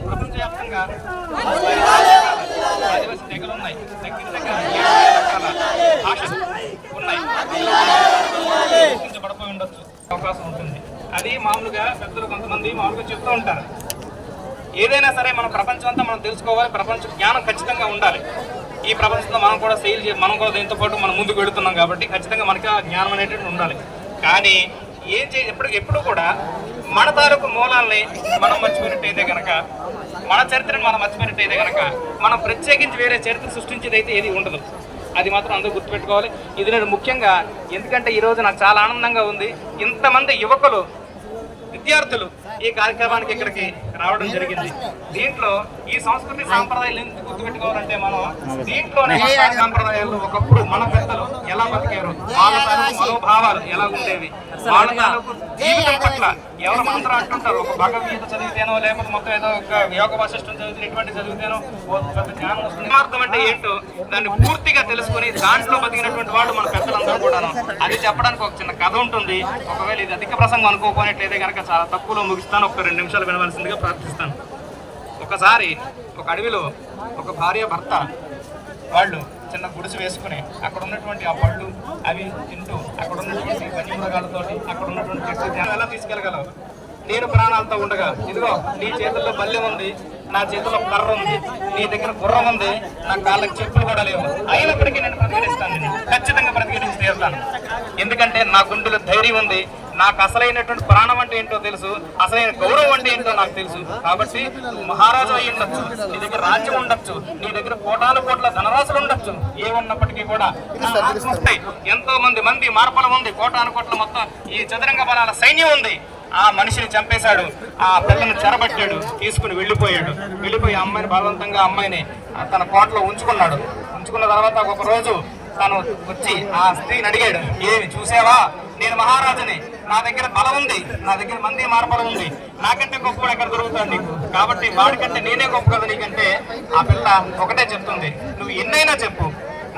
ప్రపంచవ్యాప్తంగా ఆదివాసీ తెగలు ఉన్నాయి. దగ్గర దగ్గర 7 రకాల భాషలు ఉన్నాయి. గుర్తించబడిపోయి ఉండొచ్చు, అవకాశం ఉంటుంది. అది మామూలుగా పెద్దలు కొంతమంది మామూలుగా చెప్తూ ఉంటారు. ఏదైనా సరే మన ప్రపంచం అంతా మనం తెలుసుకోవాలి, ప్రపంచ జ్ఞానం ఖచ్చితంగా ఉండాలి. ఈ ప్రపంచంలో మనం కూడా మనం కూడా దీంతో పాటు మనం ముందుకు వెళుతున్నాం కాబట్టి ఖచ్చితంగా మనకి ఆ జ్ఞానం అనేటువంటి ఉండాలి. కానీ ఎప్పుడు కూడా మన తాలూకు మూలాల్ని మనం మర్చిపోయినట్టయితే కనుక, మన చరిత్రను మనం మర్చిపోయినట్టయితే కనుక, మనం ప్రత్యేకించి వేరే చరిత్ర సృష్టించేది అయితే ఏది ఉండదు. అది మాత్రం అందరూ గుర్తుపెట్టుకోవాలి. ఇది నేను ముఖ్యంగా ఎందుకంటే ఈరోజు నాకు చాలా ఆనందంగా ఉంది. ఇంతమంది యువకులు, విద్యార్థులు ఈ కార్యక్రమానికి ఇక్కడికి రావడం జరిగింది. దీంట్లో ఈ సంస్కృతి సాంప్రదాయాలు ఎందుకు గుర్తుపెట్టుకోవాలంటే, మనం దీంట్లోనే సాంప్రదాయాలు ఒకప్పుడు మన పెద్దలు ఎలా బతికారు, వాళ్ళ తాలూకు మనోభావాలు ఎలా ఉండేవి, వాళ్ళ తాలూకు జీవితం పట్ల ఎవరు మంత్రం అంటుంటారు. ఒక భగవద్గీత చదివితేనో లేకపోతే మొత్తం ఏదో ఒక యోగ వాసిష్టం చదివితే ఇటువంటి చదివితేనో పెద్ద జ్ఞానం వస్తుంది. అర్థం అంటే ఏంటో దాన్ని పూర్తిగా తెలుసుకుని దాంట్లో బతికినటువంటి వాళ్ళు మన పెద్దలందరూ కూడాను. అది చెప్పడానికి ఒక చిన్న కథ ఉంటుంది. ఒకవేళ ఇది అధిక ప్రసంగం అనుకోకపోయినట్లయితే కనుక చాలా తక్కువలో ముగిస్తాను. ఒక 2 నిమిషాలు వినవలసిందిగా ప్రార్థిస్తాను. ఒకసారి ఒక అడవిలో ఒక భార్య భర్త వాళ్ళు చిన్న గుడిసె వేసుకుని అక్కడ ఉన్నటువంటి ఆ పళ్ళు అవి తింటూ అక్కడ ఉన్నటువంటి వన్యమృగాలతోటి అక్కడ ఉన్నటువంటి చెట్లు ఎలా తీసుకెళ్ళగలవు? నేను ప్రాణాలతో ఉండగా ఇదిగో నీ చేతుల్లో బల్లెం ఉంది, నా చేతుల్లో కర్ర ఉంది, నీ దగ్గర గుర్రం ఉంది, నా కాళ్ళకి చెప్పులు కూడా లేవు. అయినప్పటికీ నేను ప్రతిఘటిస్తాను, నేను ఖచ్చితంగా ప్రతిఘటించి తీరుతాను. ఎందుకంటే నా గుండెలో ధైర్యం ఉంది, నాకు అసలైనటువంటి ప్రాణం అంటే ఏంటో తెలుసు, అసలైన గౌరవం అంటే ఏంటో నాకు తెలుసు. కాబట్టి మహారాజు అయి ఉండొచ్చు, నీ దగ్గర రాజ్యం ఉండొచ్చు, నీ దగ్గర కోట్ల ధనరాశులు ఉండొచ్చు, ఏమున్నప్పటికీ కూడా వస్తాయి. ఎంతో మంది మార్పులు ఉంది, కోట్ల మొత్తం ఈ చదరంగ బలాల సైన్యం ఉంది. ఆ మనిషిని చంపేశాడు, ఆ పిల్లను చెరబట్టాడు, తీసుకుని వెళ్ళిపోయి అమ్మాయిని బలవంతంగా అమ్మాయిని తన కోటలో ఉంచుకున్నాడు. ఉంచుకున్న తర్వాత ఒక రోజు తను వచ్చి ఆ స్త్రీని అడిగాడు, ఏమి చూసావా, నేను మహారాజుని, నా దగ్గర బలం ఉంది, నా దగ్గర మంది మార్బలం ఉంది, నాకంటే గొప్ప ఎక్కడ దొరుకుతాడు నీకు, కాబట్టి వాడికంటే నేనే గొప్ప కదా నీకంటే. ఆ పిల్ల ఒకటే చెప్తుంది, నువ్వు ఎన్నైనా చెప్పు,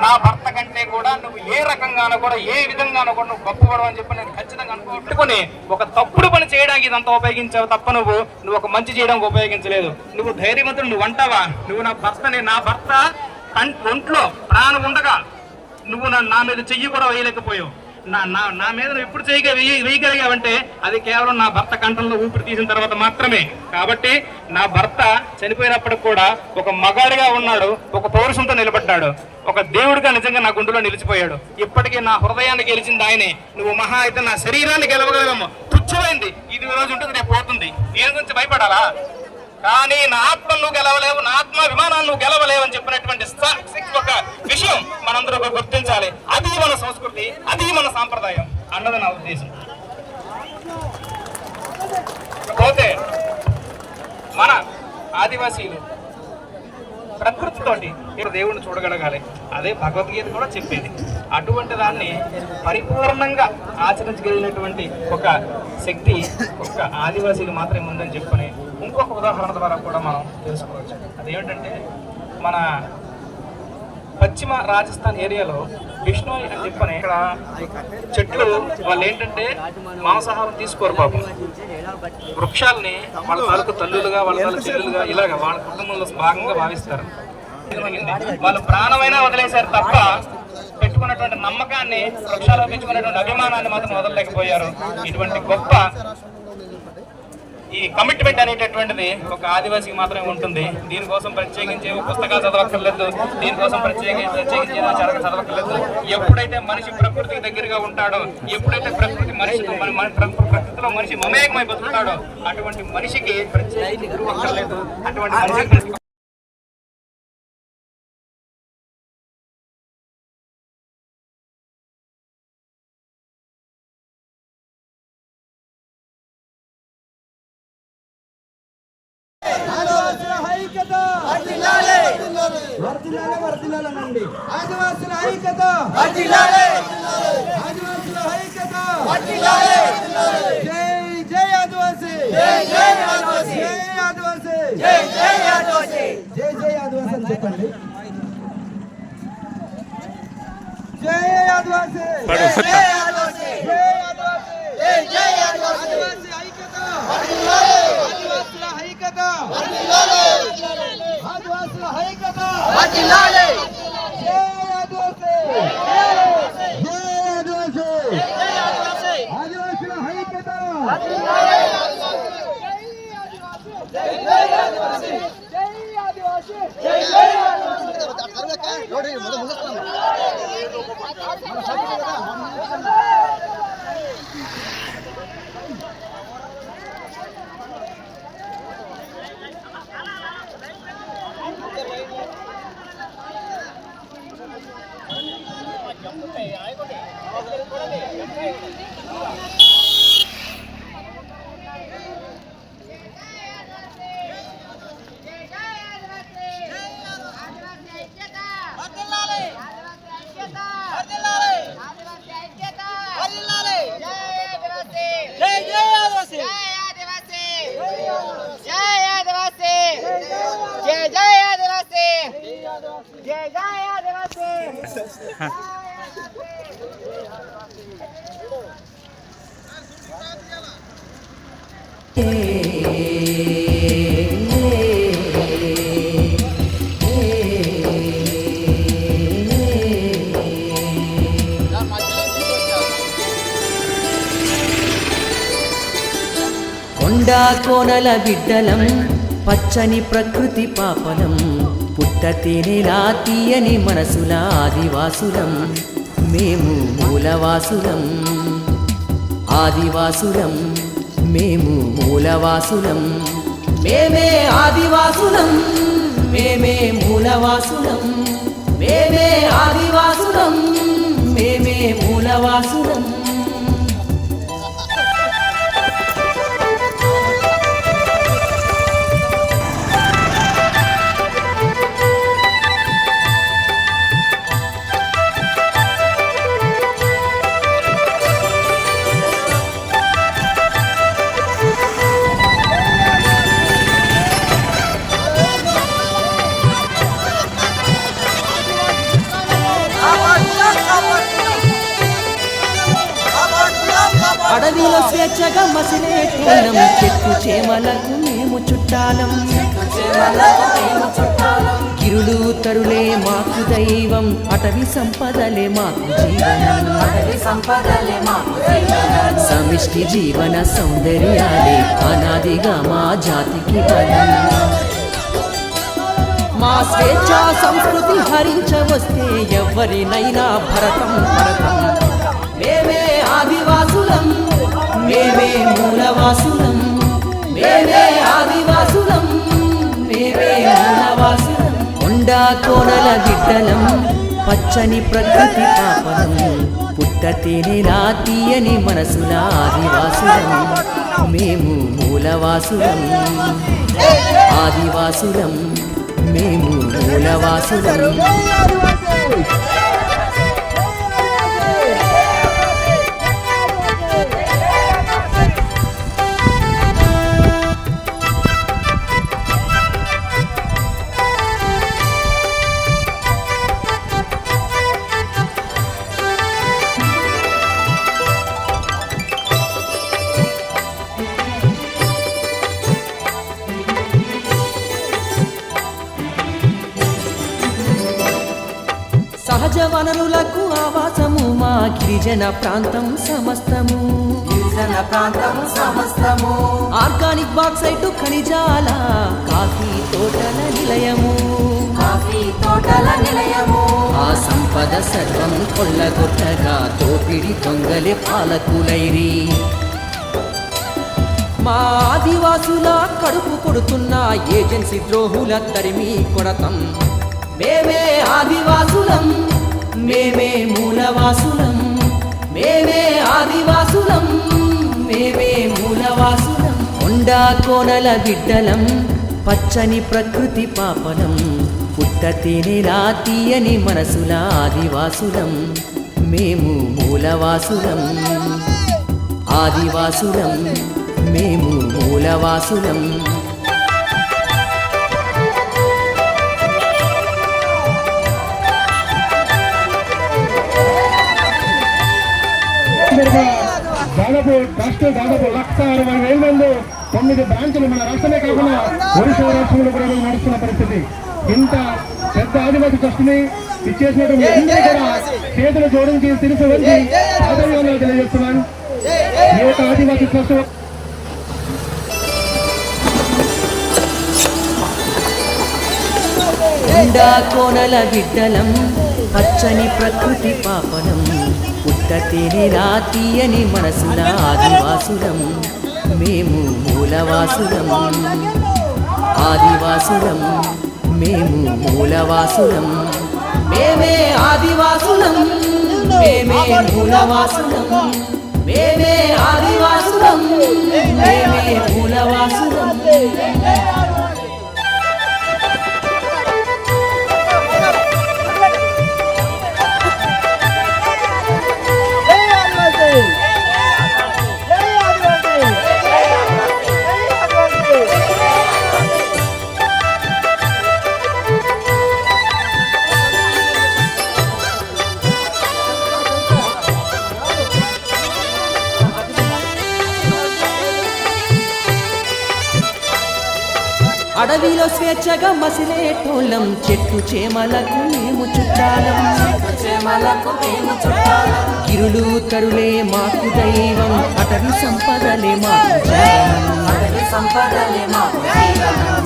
నా భర్త కంటే కూడా నువ్వు ఏ రకంగానో కూడా ఏ విధంగానో కూడా నువ్వు గొప్పపడవు అని చెప్పి నేను ఖచ్చితంగా అనుకుంటుకొని ఒక తప్పుడు పని చేయడానికి ఇదంతా ఉపయోగించావు తప్ప నువ్వు ఒక మంచి చేయడానికి ఉపయోగించలేదు. నువ్వు ధైర్యవంతుడు, నువ్వు అంటావా, నువ్వు నా భర్త ఒంట్లో ప్రాణం ఉండగా నువ్వు నా మీద చెయ్యి కూడా వేయలేకపోయావు. నా మీద నువ్వు ఎప్పుడు వేయగలిగావంటే అది కేవలం నా భర్త కంఠంలో ఊపిరి తీసిన తర్వాత మాత్రమే. కాబట్టి నా భర్త చనిపోయినప్పటికి కూడా ఒక మగాడిగా ఉన్నాడు, ఒక పౌరుషంతో నిలబడ్డాడు, ఒక దేవుడిగా నిజంగా నా గుండెలో నిలిచిపోయాడు. ఇప్పటికీ నా హృదయాన్ని గెలిచింది ఆయనే. నువ్వు మహా అయితే నా శరీరాన్ని గెలవగలవేమో, తుచ్చమైంది, ఇది రోజు ఉంటుంది, రేపు పోతుంది, దీని గురించి భయపడాలా? కానీ నా ఆత్మ నువ్వు గెలవలేవు, నా ఆత్మ విమానాన్ని నువ్వు గెలవలేవు అని చెప్పినటువంటి ఒక విషయం మనందరూ గుర్తించాలి. అది మన సంస్కృతి, అది మన సాంప్రదాయం అన్నది నా ఉద్దేశం. పోతే మన ఆదివాసీలు ప్రకృతితోటి దేవుణ్ణి చూడగలగాలి, అదే భగవద్గీత కూడా చెప్పేది. అటువంటి దాన్ని పరిపూర్ణంగా ఆచరించగలిగినటువంటి ఒక శక్తి ఒక ఆదివాసీలు మాత్రమే ఉందని చెప్పని ఇంకొక ఉదాహరణ ద్వారా కూడా మనం తెలుసుకోవచ్చు. అదేమిటంటే మన పశ్చిమ రాజస్థాన్ ఏరియాలో బిష్నోయ్ అని చెప్పని ఇక్కడ చెట్లు వాళ్ళు ఏంటంటే మాంసాహారం తీసుకోరు పాపం. వృక్షాలని వాళ్ళ తాలూకు తల్లులుగా వాళ్ళ తాలూకు చెల్లులుగా ఇలాగ వాళ్ళ కుటుంబంలో భాగంగా భావిస్తారు. వాళ్ళు ప్రాణమైనా వదిలేశారు తప్ప పెట్టుకున్నటువంటి నమ్మకాన్ని, వృక్షాలు పెంచుకున్నటువంటి అభిమానాన్ని మాత్రం వదలలేకపోయారు. ఇటువంటి గొప్ప ఈ కమిట్మెంట్ అనేటటువంటిది ఒక ఆదివాసికి మాత్రమే ఉంటుంది. దీనికోసం ప్రత్యేకించి పుస్తకాలు చదవక్కర్లేదు, దీనికోసం ప్రత్యేకించి చదవక్కర్లేదు. ఎప్పుడైతే మనిషి ప్రకృతికి దగ్గరగా ఉంటాడో, ఎప్పుడైతే ప్రకృతిలో మనిషి మమేకమై బతుకుతాడో అటువంటి మనిషికి ప్రత్యేకించి గురువు అక్కర్లేదు. అటువంటి మనిషికి వర్ధిల్లాలండి ఆదివాసుల ఐక్యత, ఆదివాసుల ఐక్యత. జై జై ఆదివాసి, జై జై ఆదివాసి, జై ఆదివాసి, జై జై ఆదివాసి, జై జై ఆదివాసి అని చెప్పండి. జై ఆదివాసి, జై జై ఆదివాసి, జై ఆదివాసి, జై జై ఆదివాసి, ఆదివాసి ఐక్యత. ఐక్యత ఆదివాసుల ఐక్యత జై ఆదివాసీ ఆదివాసుల ఐక్యత కొండా కోనల బిడ్డలం పచ్చని ప్రకృతి పాపలం పుట్ట తేనెలా తీయని మనసుల ఆదివాసులం మేము మూలవాసులం ఆదివాసులం మేము మూలవాసులం మేమే ఆదివాసులం మేమే మూలవాసులం మేమే ఆదివాసులం మేమే మూలవాసులం అడవిలో స్వేచ్ఛగా మసిలే కోణం చెట్టు చేమలకు మేము చుట్టాలం గిరులు తరులే మాకు దైవం అటవీ సంపదలే మాకు జీవనం సమిష్టి జీవన సౌందర్యాలే అనాదిగా మా జాతికి బలం మా స్వేచ్ఛ సంస్కృతి హరించవస్తే ఎవరినైనా భరతం భరతం మేమే ఆదివాసులం మేమే మూలవాసులం మేమే ఆదివాసులం మేమే మూలవాసులం కొండా కోనల బిడ్డలం పచ్చని ప్రకృతి పాపలం పుట్ట తేనెలా తీయని మనసుల ఆదివాసులం మేము మూలవాసులం ఆదివాసులం మేము మూలవాసులం సహజ వనరులకు ఆవాసము మా గిరిజన ప్రాంతం సమస్తము ఆర్గానిక్ బాక్సైట్ ఖనిజాల కాఫీ తోటల నిలయము ఆ సంపద సర్వం కొల్లగొట్టగా దోపిడి దొంగలే పాలకులైరి మా ఆదివాసుల కడుపు కొడుతున్న ఏజెన్సీ ద్రోహుల తరిమి కొడతం మేమే ఆదివాసులం మేమే మూలవాసులం మేమే ఆదివాసులం మేమే మూలవాసులం కొండా కోనల బిడ్డలం పచ్చని ప్రకృతి పాపలం పుట్ట తేనెలా తీయని మనసుల ఆదివాసులం మేము మూలవాసులం ఆదివాసులం మేము మూలవాసులం దాదాపు 1,60,60,000 మంది 9 బ్రాంచులు మన రాష్ట్రమే కాకుండా ఒడిశా రాష్ట్రంలో కూడా నడుస్తున్న పరిస్థితి. ఇంత పెద్ద ఆదివాసీ ట్రస్ట్ని ఇచ్చేసినటువంటి అందరూ కూడా చేతులు జోడించి తిరిగి వచ్చి ఆదర్శంగా తెలియజేస్తున్నాను. ఈ యొక్క ఆదివాసీ ట్రస్ట్ ఎండా కోనల బిడ్డలం పచ్చని ప్రకృతి పాపనం పుట్టతేనే రాతీయని మనసుల ఆదివాసులం మేము మూలవాసులం ఆదివాసులం మేము మూలవాసులం మేమే ఆదివాసులం మేమే మూలవాసులం మేమే ఆదివాసులం మేమే మూలవాసులం అడవిలో స్వేచ్ఛగా మసిలేటోళ్ళం చెట్టు చేమలకు మేము చుట్టాలం గిరులు తరులే మాకు దైవం అటవీ సంపదలే మాకు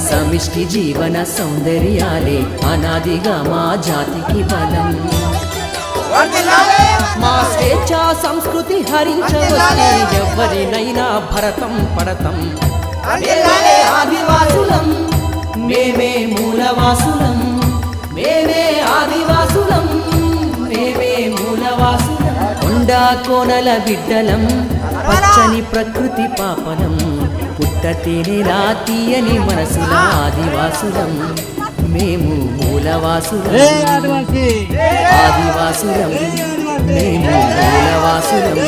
సమిష్టి జీవన సౌందర్యాలే అనాదిగా మా జాతికి బలం మా స్వేచ్ఛ సంస్కృతి హరించవస్తే ఎవరినైనా భరతం పడతం మేమే ఆదివాసులం మేమే మూలవాసులం మేమే ఆదివాసులం మేమే మూలవాసులం కొండా కోనల బిడ్డలం పచ్చని ప్రకృతి పాపనం పుట్టతేనే రాతీయని మనసుల ఆదివాసులం మేము మూలవాసులం ఆదివాసులం మేము మూలవాసులం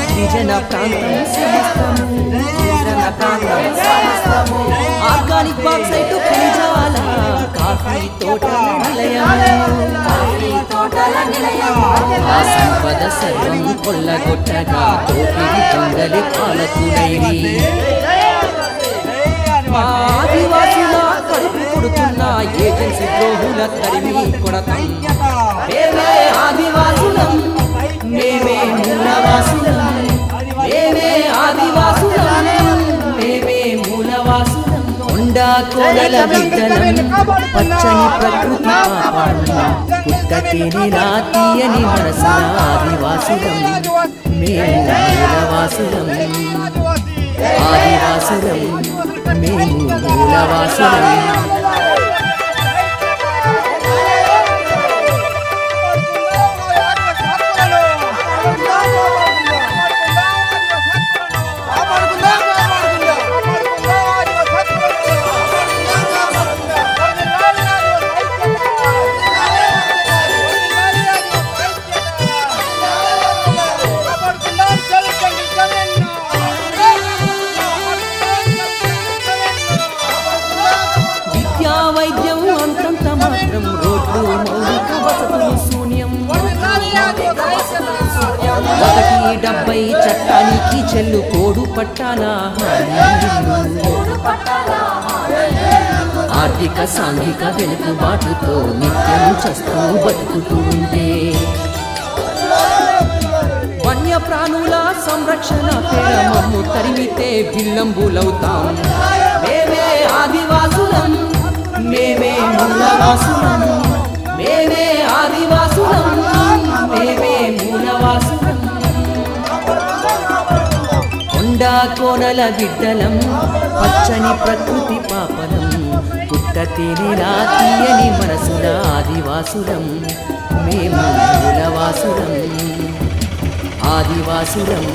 గిరిజన ప్రాంతం ఆర్గానిక్ బాక్సైట్ ఖనిజాల కాఫీ తోటల నిలయం ఆ సంపద సర్వం కొల్లగొట్టగా తోపిడి దొంగలి పాలకుడైరి ఆదివాసుల కడుపు కొడుతున్న ఏజెన్సీ ద్రోహుల తరిమి కొడతాం మేమే ఆదివాసులం మేమే మూలవాసులం మేమే ఆదివాసులం మేమే మూలవాసులం కొండా కోనల బిడ్డలం పచ్చని ప్రకృతి పాపం పుట్టతేనే రాతీయని మనసుల ఆదివాసులం మేము మూలవాసులం ఆదివాసులం మేము మూలవాసులం వైద్యం అంతంత మాత్రం రోడ్లు మౌలిక వసతులు శూన్యం 170 చట్టానికి చెల్లు కోడు పట్టాల ఆర్థిక సాంఘిక వెనుకబాటుతో నిత్యం చస్తూ బతుకుతూ ఉంటే వన్య ప్రాణుల సంరక్షణ పేర మమ్ము తరిమితే విల్లంబులవుతాం మేమే ఆదివాసులం మేమే మూలవాసులం మేమే ఆదివాసులం మేమే మూలవాసులం కొండా కోనల బిడ్డలం పచ్చని ప్రకృతి పాపనం పుట్టతేనే రాతీయని మనసుల ఆదివాసులం మేము మూలవాసులం ఆదివాసులం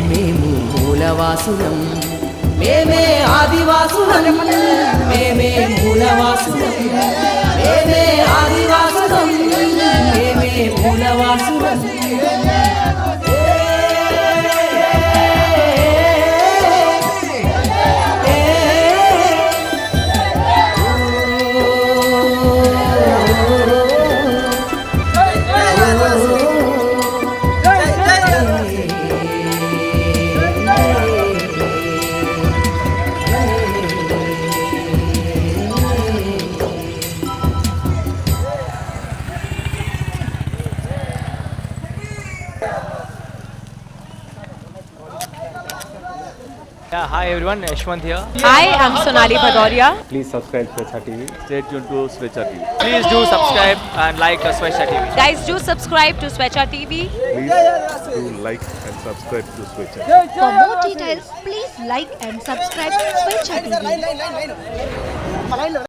మేము మూలవాసులం మేమే ఆదివాసులం మేమే మూలవాసులం మేమే ఆదివాసులం మేమే మూలవాసులం Yeah, hi everyone, Yashwant here. Hi, I'm Sonali Bhadoria. Please subscribe Swechha TV. Stay tuned to Swechha TV. Please do subscribe and like Swechha TV. Guys, do subscribe to Swechha TV. Please do like and subscribe to Swechha. For more details, please like and subscribe to Swechha TV.